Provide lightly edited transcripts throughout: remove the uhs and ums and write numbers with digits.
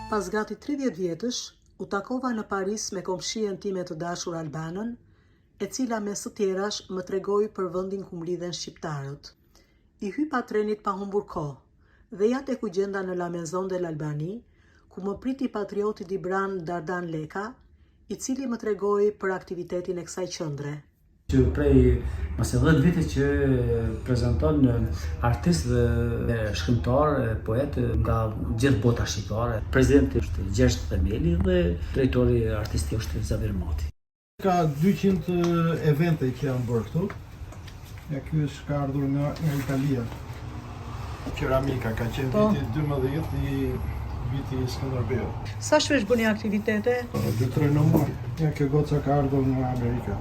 Pas gati 30 vjetësh, u takova në Paris me komshien time të dashur albanën, e cila me së tjerash më tregoi për vendin ku mlidhen shqiptarët. I hypa trenit pa humbur kohë dhe ja tek u gjenda në La Maison de l'Albanie, ku më priti patrioti Dibran Dardan Leka, i cili më tregoi për aktivitetin e kësaj qendre. Që prej mase 10 vite që prezanton artist dhe shkrimtar, poet nga gjithë bota shqiptare. Presidenti është Gjergj Themeli dhe drejtori artisti është Zavir Moti. Ka 200 evente që janë bërë këtu. Ja, ky është ka ardhur nga Italia. Keramika ka qenë viti 12 i viti Skënderbeu. Sa shpesh bëni aktivitete? 2-3 në muaj. Ja, kjo goca ka ardhur nga Amerika.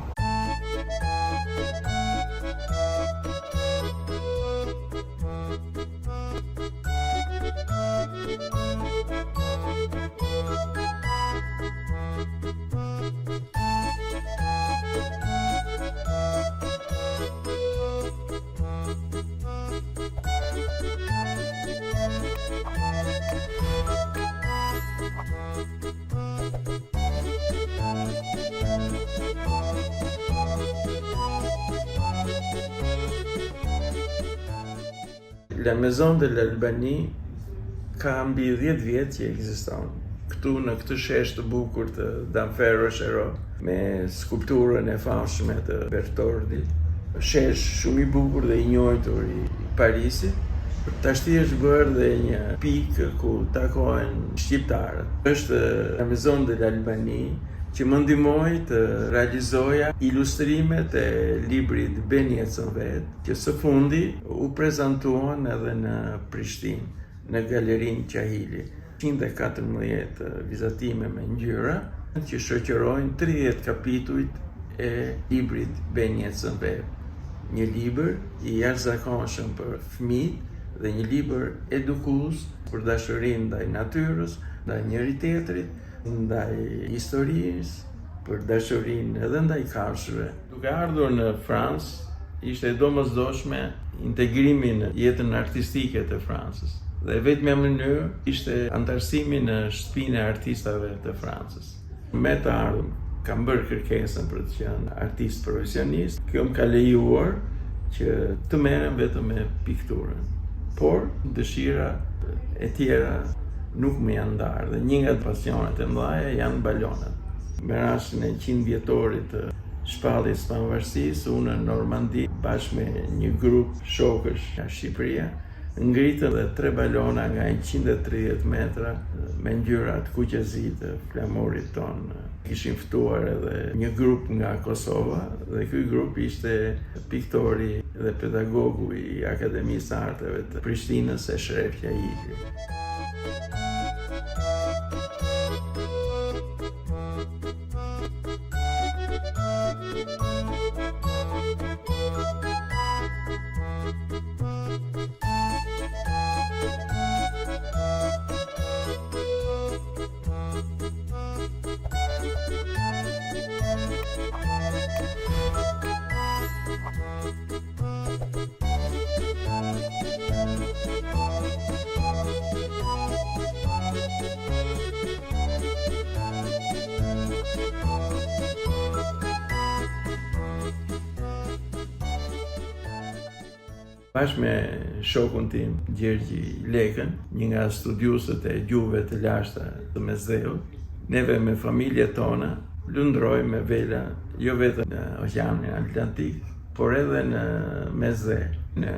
La Maison de l'Albanie ka mbi 10 vjet që ekziston. Këtu në këtë shesh të bukur të Danfer Rochero, me skulpturën e famshme të Bertoldi, shesh shumë i bukur dhe i njohur i Parisit. Tashti është bërë dhe një pikë ku takohen shqiptarët. Është La Maison de l'Albanie që më ndihmoi të realizoja ilustrimet e librit Benjecëvet, që së fundi u prezantuan edhe në Prishtinë, në Galerinë Qahili. 114 vizatime me ngjyra që shoqërojnë 30 kapitujt e librit Benjecëvet. Një libër i jashtëzakonshëm për fëmijët dhe një libër edukues për dashurinë ndaj natyrës, ndaj njëri tjetrit, ndaj historisë, për dashurinë edhe ndaj kafshëve. Duke ardhur në Francë, ishte domosdoshme integrimi në jetën artistike të Francës. Dhe vetmja mënyrë ishte antarësimi në shtëpinë e artistave të Francës. Me të ardhur, kam bërë kërkesën për të qenë artist profesionist. Kjo më ka lejuar që të merrem vetëm me pikturën. Por dëshira e tjera nuk më janë ndarë dhe një nga pasionet e mëdha janë balonat. Me rastin e 100 vjetorit të shpalljes së pavarësisë, unë në Normandi bashkë me një grup shokësh nga Shqipëria ngritën dhe 3 balona nga 130 metra me ngjyra të kuqezi të flamurit ton. Kishim ftuar edhe një grup nga Kosova dhe ky grup ishte piktori dhe pedagogu i Akademisë së Arteve të Prishtinës Eshref Jahidi. Bashkë me shokun tim, Gjergji Lekën, një nga studiusët e gjuhëve të lashta të Mesdheut, neve me familjet tona lundrojmë me vela jo vetëm në Oqeanin Atlantik, por edhe në Mesdhe, në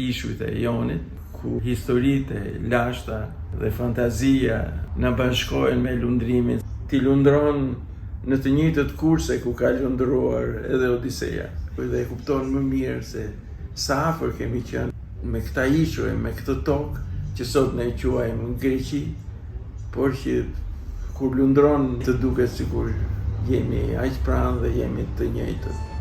ishujt e Jonit, ku historitë e lashta dhe fantazia na bashkohen me lundrimin. Ti lundron në të njëjtët kurse ku ka lundruar edhe Odiseja. Dhe kupton më mirë se sa afër kemi qenë me këta ishuj, me këtë tokë që sot ne e quajmë Greqi, por që kur lundron të duket sikur jemi aq pranë dhe jemi të njëjtët.